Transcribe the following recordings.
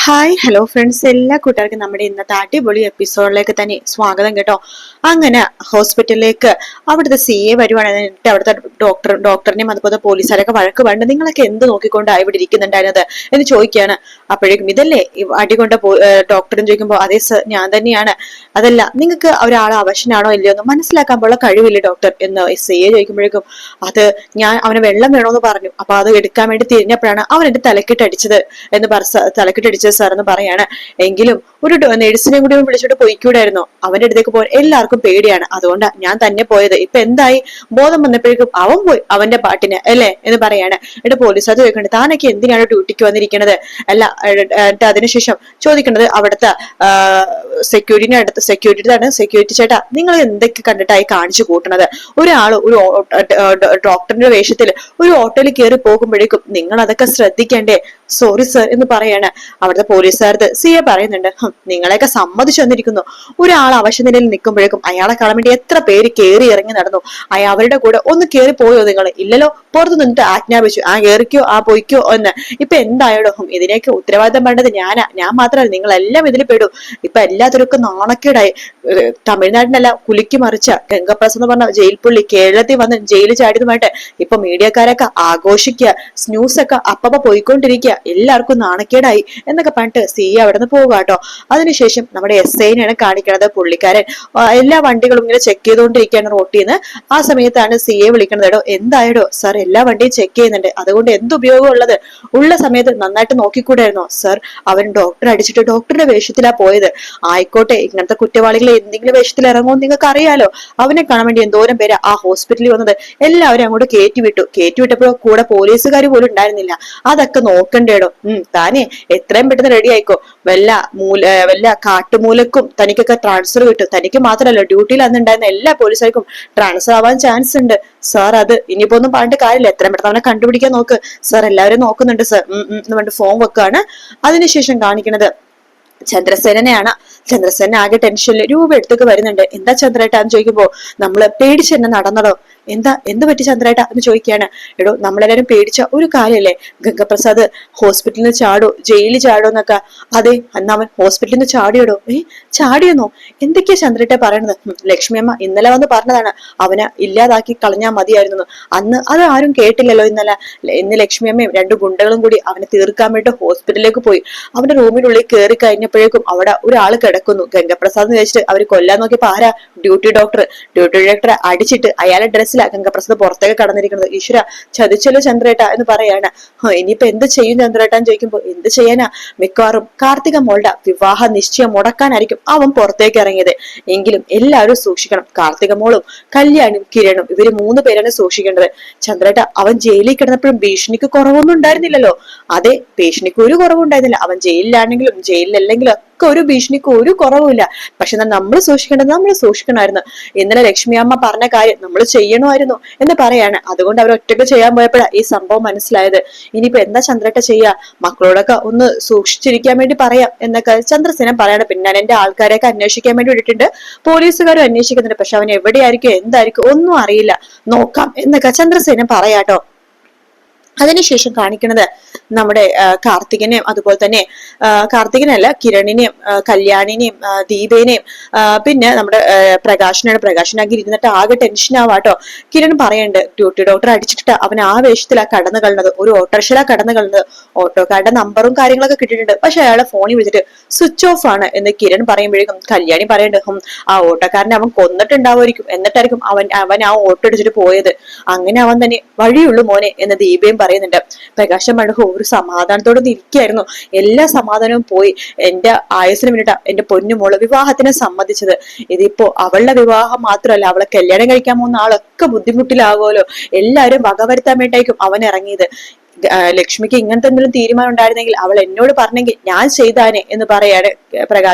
Hi hello friends, എല്ലാ കൂട്ടുകാർക്കും നമ്മുടെ ഇന്നത്തെ അടിപൊളി എപ്പിസോഡിലേക്ക് തന്നെ സ്വാഗതം കേട്ടോ. അങ്ങനെ ഹോസ്പിറ്റലിലേക്ക് അവിടുത്തെ CA വരുവാണ്. എന്നിട്ട് അവിടുത്തെ ഡോക്ടറിനെയും അതുപോലെ പോലീസുകാരൊക്കെ വഴക്ക് പറഞ്ഞു, നിങ്ങളൊക്കെ എന്ത് നോക്കിക്കൊണ്ടാണ് ഇവിടെ ഇരിക്കുന്നുണ്ടായിരുന്നത് എന്ന് ചോദിക്കുകയാണ്. അപ്പോഴേക്കും ഇതല്ലേ അടികൊണ്ട ഡോക്ടറും ചോദിക്കുമ്പോൾ, അതേ സർ ഞാൻ തന്നെയാണ്, അതല്ല നിങ്ങൾക്ക് ഒരാളെ അവശനാണോ ഇല്ലയോ എന്ന് മനസ്സിലാക്കാൻ പോലുള്ള കഴിവില്ല ഡോക്ടർ എന്ന് CA ചോദിക്കുമ്പോഴേക്കും, അത് ഞാൻ അവന് വെള്ളം വേണോന്ന് പറഞ്ഞു, അപ്പൊ അത് എടുക്കാൻ വേണ്ടി തിരിഞ്ഞപ്പോഴാണ് അവൻ എന്റെ തലക്കിട്ടടിച്ചത് എന്ന് തലക്കിട്ടടിച്ചത് സാർ എന്ന് പറയാണ്. എങ്കിലും ഒരു നേഴ്സിനെ കൂടി വിളിച്ചോട്ട് പോയിക്കൂടായിരുന്നു, അവന്റെ അടുത്തേക്ക് പോകാൻ എല്ലാവർക്കും പേടിയാണ്, അതുകൊണ്ടാ ഞാൻ തന്നെ പോയത്. ഇപ്പൊ എന്തായി, ബോധം വന്നപ്പോഴേക്കും അവൻ പോയി അവന്റെ പാട്ടിന് അല്ലേ എന്ന് പറയാണ്. എന്നിട്ട് പോലീസുകാർ ചോദിക്കണ്ടത്, താനൊക്കെ എന്തിനാണ് ഡ്യൂട്ടിക്ക് വന്നിരിക്കുന്നത് അല്ല. അതിനുശേഷം ചോദിക്കേണ്ടത് അവിടുത്തെ സെക്യൂരിറ്റി ചേട്ടാ, നിങ്ങൾ എന്തൊക്കെ കണ്ടിട്ടായി കാണിച്ചു കൂട്ടണത്? ഒരാള് ഒരു ഡോക്ടറിന്റെ വേഷത്തിൽ ഒരു ഓട്ടോയിൽ കയറി പോകുമ്പോഴേക്കും നിങ്ങൾ അതൊക്കെ ശ്രദ്ധിക്കണ്ടേ? സോറി സർ എന്ന് പറയാണ്. അവിടുത്തെ പോലീസുകാർക്ക് CA പറയുന്നുണ്ട്, നിങ്ങളെയൊക്കെ സമ്മതിച്ചു വന്നിരിക്കുന്നു. ഒരാൾ അവശനിലയിൽ നിൽക്കുമ്പോഴേക്കും അയാളെ കാണാൻ വേണ്ടി എത്ര പേര് കയറി ഇറങ്ങി നടന്നു. അവരുടെ കൂടെ ഒന്ന് കയറി പോയോ നിങ്ങൾ? ഇല്ലല്ലോ, പുറത്തു നിന്നിട്ട് ആജ്ഞാപിച്ചു, കേറിക്കോ പോയിക്കോ എന്ന്. ഇപ്പൊ എന്തായാലോ ഇതിനേക്ക് ഉത്തരവാദിത്തം വേണ്ടത് ഞാൻ മാത്രമല്ല, നിങ്ങളെല്ലാം ഇതിൽ പെടും. ഇപ്പൊ എല്ലാത്തിനൊക്കെ നാണക്കേടായി. തമിഴ്നാട്ടിനല്ല കുലുക്കി മറിച്ച ഗംഗപ്രസാദ് എന്ന് പറഞ്ഞ ജയിൽ പുള്ളി കേരളത്തിൽ വന്ന് ജയിലിൽ ചാടിയതുമായിട്ട് ഇപ്പൊ മീഡിയക്കാരൊക്കെ ആഘോഷിക്കുക, ന്യൂസൊക്കെ അപ്പപ്പ പോയിക്കൊണ്ടിരിക്കുക, എല്ലാവർക്കും നാണക്കേടായി എന്നൊക്കെ പറഞ്ഞിട്ട് CA അവിടെ നിന്ന് പോവുക കേട്ടോ. അതിനുശേഷം നമ്മുടെ SIനെയാണ് കാണിക്കണത്. പുള്ളിക്കാരൻ എല്ലാ വണ്ടികളും ഇങ്ങനെ ചെക്ക് ചെയ്തുകൊണ്ടിരിക്കുകയാണ് റോട്ടിൽ നിന്ന്. ആ സമയത്താണ് CA വിളിക്കണത്, എടോ എന്തായടോ? സാർ എല്ലാ വണ്ടിയും ചെക്ക് ചെയ്യുന്നുണ്ട്, അതുകൊണ്ട് എന്ത് ഉപയോഗം ഉള്ളത്? ഉള്ള സമയത്ത് നന്നായിട്ട് നോക്കിക്കൂടായിരുന്നോ? സർ അവൻ ഡോക്ടറെ അടിച്ചിട്ട് ഡോക്ടറുടെ വേഷത്തിലാ പോയത്. ആയിക്കോട്ടെ, ഇങ്ങനത്തെ കുറ്റവാളികൾ എന്തെങ്കിലും വേഷത്തിൽ ഇറങ്ങുമോ നിങ്ങൾക്ക് അറിയാലോ. അവനെ കാണാൻ വേണ്ടി എന്തോരം പേര് ആ ഹോസ്പിറ്റലിൽ വന്നത്. എല്ലാവരും അങ്ങോട്ട് കയറ്റിവിട്ടപ്പോഴോ കൂടെ പോലീസുകാർ പോലും ഉണ്ടായിരുന്നില്ല. അതൊക്കെ നോക്കണ്ടേടോ. താനേ എത്രയും പെട്ടെന്ന് റെഡി ആയിക്കോ. വല്ല കാട്ടുമൂലക്കും തനിക്കൊക്കെ ട്രാൻസ്ഫർ കിട്ടും. തനിക്ക് മാത്രമല്ല, ഡ്യൂട്ടിയിൽ അന്നുണ്ടായിരുന്ന എല്ലാ പോലീസുകാർക്കും ട്രാൻസ്ഫർ ആവാൻ ചാൻസ് ഉണ്ട് സാർ. അത് ഇനിയിപ്പോ ഒന്നും പറഞ്ഞിട്ട് കാര്യമില്ല, എത്രയും പെട്ടെന്ന് അവനെ കണ്ടുപിടിക്കാൻ നോക്ക് സാർ. എല്ലാവരും നോക്കുന്നുണ്ട് സാർ എന്ന് പറഞ്ഞിട്ട് ഫോം വെക്കുകയാണ്. അതിനുശേഷം കാണിക്കുന്നത് ചന്ദ്രസേനനെയാണ്. ചന്ദ്രസേന ആകെ ടെൻഷനിൽ രൂപ എടുത്തൊക്കെ വരുന്നുണ്ട്. എന്താ ചന്ദ്രേട്ടാന്ന് ചോദിക്കുമ്പോ, നമ്മള് പേടിച്ചെന്നെ നടന്നടോ. എന്ത് പറ്റി ചന്ദ്രേട്ടാ എന്ന് ചോദിക്കുകയാണ്. എടോ, നമ്മളെല്ലാരും പേടിച്ച ഒരു കാര്യല്ലേ, ഗംഗപ്രസാദ് ഹോസ്പിറ്റലിൽ നിന്ന് ചാടോ ജയിലിൽ ചാടോ എന്നൊക്കെ. അതെ, അന്ന് അവൻ ഹോസ്പിറ്റലിൽ നിന്ന് ചാടിയടോ. ചാടിയെന്നോ? എന്തൊക്കെയാ ചന്ദ്രേട്ട പറയണത്? ലക്ഷ്മി അമ്മ ഇന്നലെ വന്ന് പറഞ്ഞതാണ്, അവനെ ഇല്ലാതാക്കി കളഞ്ഞാ മതിയായിരുന്നു. അന്ന് അത് ആരും കേട്ടില്ലല്ലോ. ഇന്ന് ലക്ഷ്മി അമ്മയും രണ്ടു ഗുണ്ടകളും കൂടി അവനെ തീർക്കാൻ വേണ്ടി ഹോസ്പിറ്റലിലേക്ക് പോയി. അവന്റെ റൂമിനുള്ളിൽ കയറി കഴിഞ്ഞപ്പോഴേക്കും അവിടെ ഒരാൾ കിടക്കുന്നു. ഗംഗപ്രസാദ് എന്ന് വെച്ചിട്ട് അവര് കൊല്ലാൻ നോക്കിയപ്പോ ആരാ? ഡ്യൂട്ടി ഡോക്ടറെ അടിച്ചിട്ട് അയാളെ ഡ്രസ്സിലാ ഗംഗപ്രസാദ് പുറത്തേക്ക് കടന്നിരിക്കുന്നത്. ഈശ്വര, ചതിച്ചല്ലോ ചന്ദ്രേട്ട എന്ന് പറയാണ്. ഇനിയിപ്പോ എന്ത് ചെയ്യും ചന്ദ്രേട്ടാന്ന് ചോദിക്കുമ്പോ, എന്ത് ചെയ്യാനാ, മിക്കവാറും കാർത്തിക മോളുടെ വിവാഹ നിശ്ചയം മുടക്കാനായിരിക്കും അവൻ പുറത്തേക്ക് ഇറങ്ങിയത്. എങ്കിലും എല്ലാവരും സൂക്ഷിക്കണം. കാർത്തിക മോളും കല്യാണും കിരണും ഇവര് 3 പേരാണ് സൂക്ഷിക്കേണ്ടത്. ചന്ദ്രേട്ട, അവൻ ജയിലിൽ കിടന്നപ്പോഴും ഭീഷണിക്ക് കുറവൊന്നും ഉണ്ടായിരുന്നില്ലല്ലോ. അതെ, ഭീഷണിക്ക് ഒരു കുറവുണ്ടായിരുന്നില്ല. അവൻ ജയിലിലാണെങ്കിലും ജയിലിലല്ലെങ്കിലും ഒക്കെ ഒരു ഭീഷണിക്ക് ഒരു കുറവുമില്ല. പക്ഷെ നമ്മൾ സൂക്ഷിക്കേണ്ടത് നമ്മൾ സൂക്ഷിക്കണമായിരുന്നു. ഇന്നലെ ലക്ഷ്മി അമ്മ പറഞ്ഞ കാര്യം നമ്മൾ ചെയ്യണമായിരുന്നു എന്ന് പറയാണ്. അതുകൊണ്ട് അവർ ഒറ്റയ്ക്ക് ചെയ്യാൻ പോയപ്പോഴാണ് ഈ സംഭവം മനസ്സിലായത്. ഇനിയിപ്പോ എന്താ ചന്ദ്രേട്ട ചെയ്യാ? മക്കളോടൊക്കെ ഒന്ന് സൂക്ഷിച്ചിരിക്കാൻ വേണ്ടി പറയാം എന്നൊക്കെ ചന്ദ്രസേന പറയാണ്. പിന്നെ എന്റെ ആൾക്കാരെയൊക്കെ അന്വേഷിക്കാൻ വേണ്ടി വിട്ടിട്ടുണ്ട്, പോലീസുകാരും അന്വേഷിക്കുന്നുണ്ട്. പക്ഷെ അവൻ എവിടെയായിരിക്കും എന്തായിരിക്കും ഒന്നും അറിയില്ല, നോക്കാം എന്നൊക്കെ ചന്ദ്രസേന പറയാട്ടോ. അതിനുശേഷം കാണിക്കുന്നത് നമ്മുടെ കാർത്തികനെയും അതുപോലെ തന്നെ കാർത്തികനല്ല കിരണിനെയും കല്യാണിനെയും ദീപേനെയും പിന്നെ നമ്മുടെ പ്രകാശനാക്കി ഇരുന്നിട്ട് ആകെ ടെൻഷൻ ആവാട്ടോ. കിരൺ പറയുന്നുണ്ട്, ഡ്യൂട്ടി ഡോക്ടർ അടിച്ചിട്ട് അവൻ ആ വേഷത്തിലാ കടന്നു കളഞ്ഞത്, ഒരു ഓട്ടോറിക്ഷയിലാ കടന്നു കളഞ്ഞത്. ഓട്ടോക്കാരുടെ നമ്പറും കാര്യങ്ങളൊക്കെ കിട്ടിയിട്ടുണ്ട്, പക്ഷെ അയാളെ ഫോണിൽ വിളിച്ചിട്ട് സ്വിച്ച് ഓഫ് ആണ് എന്ന് കിരൺ പറയുമ്പോഴേക്കും കല്യാണി പറയുന്നുണ്ട്, ആ ഓട്ടോക്കാരനെ അവൻ കൊന്നിട്ടുണ്ടാവുമായിരിക്കും, എന്നിട്ടായിരിക്കും അവൻ ആ ഓട്ടോ അടിച്ചിട്ട് പോയത്. അങ്ങനെ അവൻ തന്നെ വഴിയുള്ളൂ മോനെ എന്ന് ദീപയും പറയുന്നുണ്ട്. പ്രകാശം മഴഹോ ഒരു സമാധാനത്തോടെ ഇരിക്കായിരുന്നു. എല്ലാ സമാധാനവും പോയി. എന്റെ ആയുസിന് വേണ്ടിട്ടാ എന്റെ പൊന്നുമോള് വിവാഹത്തിന് സമ്മതിച്ചത്. ഇതിപ്പോ അവളുടെ വിവാഹം മാത്രമല്ല, അവളെ കല്യാണം കഴിക്കാൻ പോകുന്ന ആളൊക്കെ ബുദ്ധിമുട്ടിലാകുമല്ലോ. എല്ലാവരും വകവരുത്താൻ വേണ്ടിയായിരിക്കും അവൻ ഇറങ്ങിയത്. ലക്ഷ്മിക്ക് ഇങ്ങനത്തെ എന്തെങ്കിലും തീരുമാനം ഉണ്ടായിരുന്നെങ്കിൽ അവൾ എന്നോട് പറഞ്ഞെങ്കിൽ ഞാൻ ചെയ്താനെ എന്ന് പറയാണ്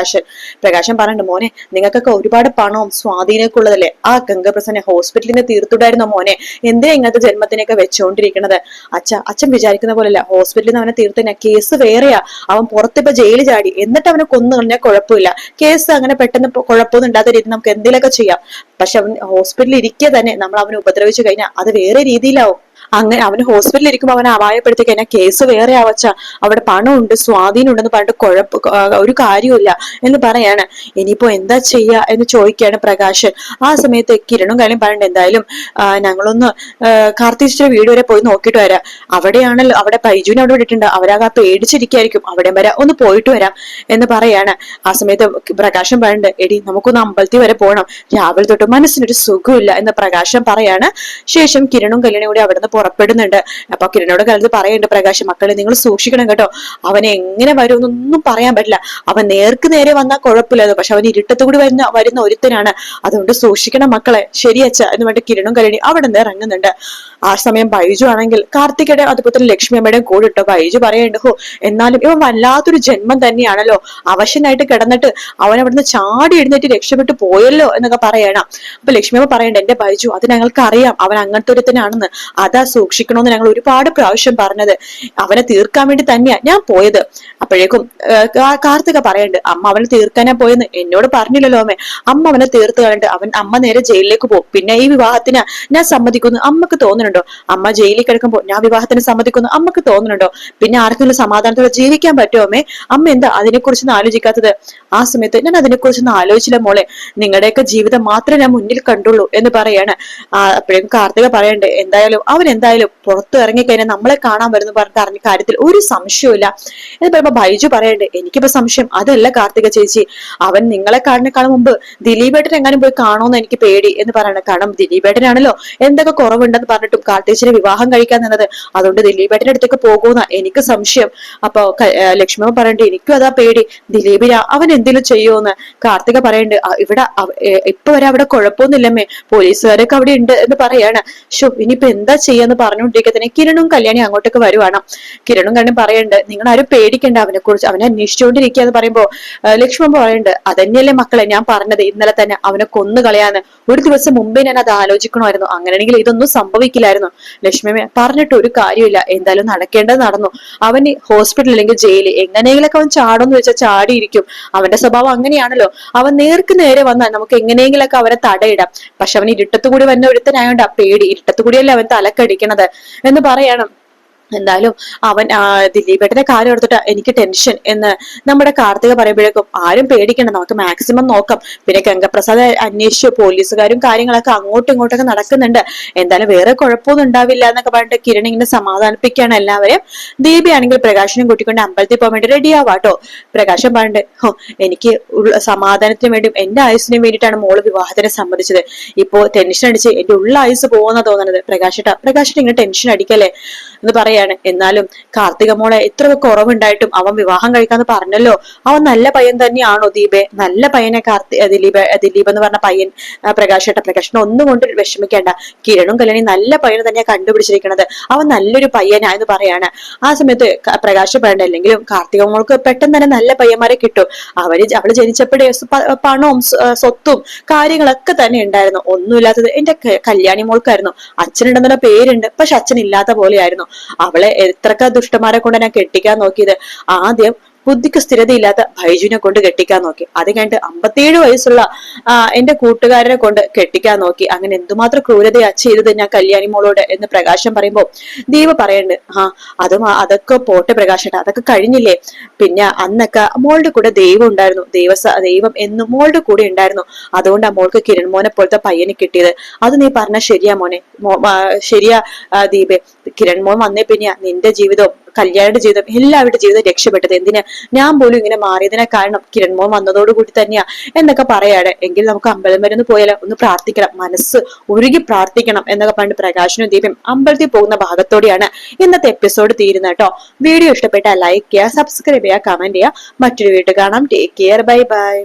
പ്രകാശൻ പറഞ്ഞിട്ട്, മോനെ നിങ്ങൾക്കൊക്കെ ഒരുപാട് പണവും സ്വാധീനമൊക്കെ ഉള്ളതല്ലേ, ആ ഗംഗപ്രസാദിനെ ഹോസ്പിറ്റലിൽ നിന്ന് തീർത്തുണ്ടായിരുന്നോ മോനെ? എന്തിനാ ഇങ്ങനത്തെ ജന്മത്തിനൊക്കെ വെച്ചോണ്ടിരിക്കണത്? അച്ഛൻ വിചാരിക്കുന്ന പോലെയല്ല, ഹോസ്പിറ്റലിൽ നിന്ന് അവനെ തീർത്തന്നെ കേസ് വേറെയാ. അവൻ പുറത്തിപ്പോ ജയിലിൽ ചാടി, എന്നിട്ട് അവനെ കൊന്നു കളഞ്ഞാൽ കുഴപ്പമില്ല. കേസ് അങ്ങനെ പെട്ടെന്ന് കുഴപ്പമൊന്നും ഇല്ലാത്ത രീതി നമുക്ക് എന്തെങ്കിലുമൊക്കെ ചെയ്യാം. പക്ഷെ അവൻ ഹോസ്പിറ്റലിൽ ഇരിക്കെ തന്നെ നമ്മൾ അവനെ ഉപദ്രവിച്ചു കഴിഞ്ഞാൽ അത് വേറെ രീതിയിലാവും. അങ്ങനെ അവന് ഹോസ്പിറ്റലിൽ ഇരിക്കുമ്പോൾ അവൻ അപായപ്പെടുത്തേക്ക് എന്നെ കേസ് വേറെ ആവച്ച, അവിടെ പണമുണ്ട് സ്വാധീനം ഉണ്ടെന്ന് പറഞ്ഞിട്ട് ഒരു കാര്യമില്ല എന്ന് പറയാണ്. ഇനിയിപ്പോ എന്താ ചെയ്യാ എന്ന് ചോദിക്കുകയാണ് പ്രകാശൻ. ആ സമയത്ത് കിരണും കാര്യം പറയണ്ട, എന്തായാലും ഞങ്ങളൊന്ന് കാർത്തിച്ചിന്റെ വീട് വരെ പോയി നോക്കിയിട്ട് വരാം. അവിടെയാണല്ലോ, അവിടെ ബൈജുവിനെ അവിടെ വിട്ടിട്ടുണ്ട്, അവരാകെ പേടിച്ചിരിക്കായിരിക്കും, അവിടെ വരെ ഒന്ന് പോയിട്ട് വരാം എന്ന് പറയാണ്. ആ സമയത്ത് പ്രകാശം പറയണ്ട്, എടി നമുക്കൊന്ന് അമ്പലത്തിൽ വരെ പോകണം, രാവിലെ തൊട്ട് മനസ്സിനൊരു സുഖമില്ല എന്ന് പ്രകാശം പറയാണ്. ശേഷം കിരണും കല്യാണി കൂടി അവിടെ നിന്ന് പുറപ്പെടുന്നുണ്ട്. അപ്പൊ കിരണോട് കലർന്ന് പറയുന്നുണ്ട് പ്രകാശം, മക്കളെ നിങ്ങൾ സൂക്ഷിക്കണം കേട്ടോ, അവനെ എങ്ങനെ വരുമെന്നൊന്നും പറയാൻ പറ്റില്ല, അവൻ നേർക്ക് നേരെ വന്നാൽ കുഴപ്പമില്ലല്ലോ, പക്ഷെ അവൻ ഇരുട്ടത്തു കൂടി വരുന്ന ഒരുത്തനാണ്, അതുകൊണ്ട് സൂക്ഷിക്കണം മക്കളെ. ശരിയച്ച എന്ന് പറഞ്ഞിട്ട് കിരണും കല്യാണി അവിടെ നിന്ന് ഇറങ്ങുന്നുണ്ട്. ആ സമയം ബൈജു ആണെങ്കിൽ കാർത്തികയുടെ അതുപോലെ തന്നെ ലക്ഷ്മി അമ്മയുടെയും കൂടെ ഇട്ടോ. ബൈജു പറയുന്നുണ്ട്, ഹോ എന്നാലും ഇവൻ വല്ലാത്തൊരു ജന്മം തന്നെയാണല്ലോ, അവശനായിട്ട് കിടന്നിട്ട് അവൻ അവിടുന്ന് ചാടി എഴുന്നേറ്റ് രക്ഷപ്പെട്ടു പോയല്ലോ എന്നൊക്കെ പറയണം. അപ്പൊ ലക്ഷ്മി അമ്മ പറയണ്ട, എന്റെ ബൈജു അത് ഞങ്ങൾക്ക് അറിയാം, അവൻ അങ്ങനത്തെ ഒരുത്തനാണെന്ന്, അതാ സൂക്ഷിക്കണമെന്ന് ഞങ്ങൾ ഒരുപാട് പ്രാവശ്യം പറഞ്ഞത്, അവനെ തീർക്കാൻ വേണ്ടി തന്നെയാ ഞാൻ പോയത്. അപ്പോഴേക്കും കാർത്തിക പറയണ്ട്, അമ്മ അവനെ തീർക്കാനാ പോയെന്ന് എന്നോട് പറഞ്ഞില്ലല്ലോ അമ്മേ, അമ്മ അവനെ തീർത്ത് കണ്ട് അമ്മ നേരെ ജയിലിലേക്ക് പോകും, പിന്നെ ഈ വിവാഹത്തിന് ഞാൻ സമ്മതിക്കുന്നു അമ്മക്ക് തോന്നുന്നുണ്ടോ? അമ്മ ജയിലിൽ കിടക്കുമ്പോൾ ഞാൻ വിവാഹത്തിന് സമ്മതിക്കുന്നു അമ്മക്ക് തോന്നുന്നുണ്ടോ? പിന്നെ ആർക്കെങ്കിലും സമാധാനത്തോടെ ജീവിക്കാൻ പറ്റുമോ അമ്മേ? അമ്മ എന്താ അതിനെക്കുറിച്ചൊന്നും ആലോചിക്കാത്തത്? ആ സമയത്ത് ഞാൻ അതിനെക്കുറിച്ചൊന്നും ആലോചിച്ചില്ല മോളെ, നിങ്ങളുടെയൊക്കെ ജീവിതം മാത്രമേ ഞാൻ മുന്നിൽ കണ്ടുള്ളൂ എന്ന് പറയാണ്. അപ്പോഴേക്കും കാർത്തിക പറയണ്ട്, എന്തായാലും അവൻ എന്തായാലും പുറത്തു ഇറങ്ങിക്കഴിഞ്ഞാൽ നമ്മളെ കാണാൻ വരുന്നു പറഞ്ഞിട്ട് അറിഞ്ഞ കാര്യത്തിൽ ഒരു സംശയമില്ല എന്ന് പറയുമ്പോ ബൈജു പറയണ്ട്, എനിക്കിപ്പോ സംശയം അതല്ല കാർത്തിക ചേച്ചി, അവൻ നിങ്ങളെ കാണുന്നേക്കാളും മുമ്പ് ദിലീപേട്ടൻ എങ്ങാനും പോയി കാണുമെന്ന് എനിക്ക് പേടി എന്ന് പറയണം. കാരണം ദിലീപേട്ടനാണല്ലോ എന്തൊക്കെ കുറവുണ്ടെന്ന് പറഞ്ഞിട്ടും കാർത്തികേച്ചിനെ വിവാഹം കഴിക്കാൻ നിന്നത്, അതുകൊണ്ട് ദിലീപേട്ടന്റെ അടുത്തേക്ക് പോകുന്ന എനിക്ക് സംശയം. അപ്പൊ ലക്ഷ്മണൻ പറയണ്ട്, എനിക്കും അതാ പേടി, ദിലീപിന അവൻ എന്തെങ്കിലും ചെയ്യുമോന്ന്. കാർത്തിക പറയണ്ട്, ഇവിടെ ഇപ്പൊ വരെ അവിടെ കുഴപ്പമൊന്നുമില്ലമ്മേ, പോലീസുകാരൊക്കെ അവിടെ ഉണ്ട് എന്ന് പറയാണ്. ഷോ ഇനിയിപ്പോ എന്താ ചെയ്യാന്ന് പറഞ്ഞുകൊണ്ടിരിക്കെ തന്നെ കിരണും കല്യാണി അങ്ങോട്ടേക്ക് വരുവാണ്. കിരണും കണ്ണും പറയണ്ട്, നിങ്ങൾ ആരും പേടിക്കണ്ട, അവനെ കുറിച്ച് അവനെ അന്വേഷിച്ചുകൊണ്ടിരിക്കുക എന്ന് പറയുമ്പോ ലക്ഷ്മൺ പറയണ്ട്, അതന്നെയല്ലേ മക്കളെ ഞാൻ പറഞ്ഞത്, ഇന്നലെ തന്നെ അവനെ കൊന്നു കളയാന്ന്, ഒരു ദിവസം മുമ്പേ ഞാൻ അത് ആലോചിക്കണമായിരുന്നു, അങ്ങനെയാണെങ്കിൽ ഇതൊന്നും സംഭവിക്കില്ലായിരുന്നു. ലക്ഷ്മി പറഞ്ഞിട്ട് ഒരു കാര്യമില്ല, എന്തായാലും നടക്കേണ്ടത് നടന്നു, അവന് ഹോസ്പിറ്റൽ അല്ലെങ്കിൽ ജയില് എങ്ങനെയെങ്കിലൊക്കെ അവൻ ചാടുമെന്ന് വെച്ചാൽ ചാടിയിരിക്കും, അവന്റെ സ്വഭാവം അങ്ങനെയാണല്ലോ, അവൻ നേർക്ക് നേരെ വന്നാൽ നമുക്ക് എങ്ങനെയെങ്കിലൊക്കെ അവനെ തടയിടാം, പക്ഷെ അവൻ ഇരുട്ടത്തുകൂടി വന്ന ഒരുത്തനായോണ്ട് ആ പേടി, ഇരുട്ടത്തുകൂടിയല്ലേ അവൻ തലക്കടിക്കണത് എന്ന് പറയണം. എന്തായാലും അവൻ ദിലീപേട്ടന്റെ കാര്യം എടുത്തിട്ട് എനിക്ക് ടെൻഷൻ എന്ന് നമ്മുടെ കാർത്തിക പറയുമ്പോഴേക്കും ആരും പേടിക്കണം, നമുക്ക് മാക്സിമം നോക്കാം, പിന്നെ ഗംഗപ്രസാദ് അന്വേഷിച്ചു, പോലീസുകാരും കാര്യങ്ങളൊക്കെ അങ്ങോട്ടും ഇങ്ങോട്ടൊക്കെ നടക്കുന്നുണ്ട്, എന്തായാലും വേറെ കുഴപ്പമൊന്നും ഉണ്ടാവില്ല എന്നൊക്കെ പറഞ്ഞിട്ട് കിരൺ ഇങ്ങനെ സമാധാനിപ്പിക്കുകയാണ് എല്ലാവരെയും. ദീപയാണെങ്കിൽ പ്രകാശനും കൂട്ടിക്കൊണ്ട് അമ്പലത്തിൽ പോകാൻ വേണ്ടി റെഡി ആവാട്ടോ. പ്രകാശം പറഞ്ഞിട്ട്, ഹോ എനിക്ക് സമാധാനത്തിന് വേണ്ടിയും എന്റെ ആയുസിനും വേണ്ടിയിട്ടാണ് മോള് വിവാഹത്തിനെ സമ്മതിച്ചത്, ഇപ്പോ ടെൻഷൻ അടിച്ച് എന്റെ ഉള്ള ആയുസ് പോകുന്ന തോന്നുന്നത്, പ്രകാശൻ ഇങ്ങനെ ടെൻഷൻ അടിക്കല്ലേ എന്ന് പറയാണ്. എന്നാലും കാർത്തിക മോളെ എത്ര കുറവുണ്ടായിട്ടും അവൻ വിവാഹം കഴിക്കാന്ന് പറഞ്ഞല്ലോ, അവൻ നല്ല പയ്യൻ തന്നെയാണോ ദീപേ? നല്ല പയ്യനെ ദിലീപ് എന്ന് പറഞ്ഞ പയ്യൻ. പ്രകാശനെ ഒന്നും കൊണ്ട് വിഷമിക്കേണ്ട, കിരണും കല്യാണി നല്ല പയ്യനെ തന്നെയാ കണ്ടുപിടിച്ചിരിക്കുന്നത്, അവൻ നല്ലൊരു പയ്യനാ എന്ന് പറയാണ്. ആ സമയത്ത് പ്രകാശ് പറയണ്ട, അല്ലെങ്കിലും കാർത്തിക മോൾക്ക് പെട്ടെന്ന് തന്നെ നല്ല പയ്യന്മാരെ കിട്ടും, അവള് ജനിച്ചപ്പോഴേ പണവും സ്വത്തും കാര്യങ്ങളൊക്കെ തന്നെ ഉണ്ടായിരുന്നു, ഒന്നുമില്ലാത്തത് എന്റെ കല്യാണി മോൾക്കായിരുന്നു, അച്ഛനുണ്ടെന്നുള്ള പേരുണ്ട്, പക്ഷെ അച്ഛൻ ഇല്ലാത്ത പോലെയായിരുന്നു, അവളെ എത്രക്ക ദുഷ്ടന്മാരെ കൊണ്ട് ഞാൻ കെട്ടിക്കാൻ നോക്കിയത്, ആദ്യം ബുദ്ധിക്ക് സ്ഥിരതയില്ലാത്ത ബൈജുവിനെ കൊണ്ട് കെട്ടിക്കാൻ നോക്കി, അത് കഴിഞ്ഞിട്ട് 57 വയസ്സുള്ള എന്റെ കൂട്ടുകാരനെ കൊണ്ട് കെട്ടിക്കാൻ നോക്കി, അങ്ങനെ എന്തുമാത്രം ക്രൂരതയാ ചെയ്തത് ഞാൻ കല്യാണി മോളോട് എന്ന് പ്രകാശം പറയുമ്പോ ദീപ പറയണ്ട്, അതൊക്കെ പോട്ടെ പ്രകാശേട്ട, അതൊക്കെ കഴിഞ്ഞില്ലേ, പിന്നെ അന്നൊക്കെ മോളുടെ കൂടെ ദൈവം ഉണ്ടായിരുന്നു, ദൈവം എന്നും മോളുടെ കൂടെ ഉണ്ടായിരുന്നു, അതുകൊണ്ടാ മോൾക്ക് കിരൺ മോനെ പോലത്തെ പയ്യനെ കിട്ടിയത്, അത് നീ പറഞ്ഞ ശരിയാ മോനെ, ശരിയാ ദീപെ, കിരൺ മോൻ വന്നേ പിന്നെയാ നിന്റെ ജീവിതവും കല്യാണിയുടെ ജീവിതം എല്ലാവരുടെ ജീവിതം രക്ഷപ്പെട്ടത്, എന്തിനാ ഞാൻ പോലും ഇങ്ങനെ മാറിയതിനെ കാരണം കിരൺ മോൻ വന്നതോടുകൂടി തന്നെയാ എന്നൊക്കെ പറയാണ്. എങ്കിൽ നമുക്ക് അമ്പലം വരെ ഒന്ന് പോയാലോ, ഒന്ന് പ്രാർത്ഥിക്കണം, മനസ്സ് ഉരുകി പ്രാർത്ഥിക്കണം എന്നൊക്കെ പറഞ്ഞിട്ട് പ്രകാശനും ദീപം അമ്പലത്തിൽ പോകുന്ന ഭാഗത്തോടെയാണ് ഇന്നത്തെ എപ്പിസോഡ് തീരുന്നത് കേട്ടോ. വീഡിയോ ഇഷ്ടപ്പെട്ടാൽ ലൈക്ക് ചെയ്യുക, സബ്സ്ക്രൈബ് ചെയ്യുക, കമന്റ് ചെയ്യുക, മറ്റൊരു വീഡിയോ കാണാം. Take care, bye bye.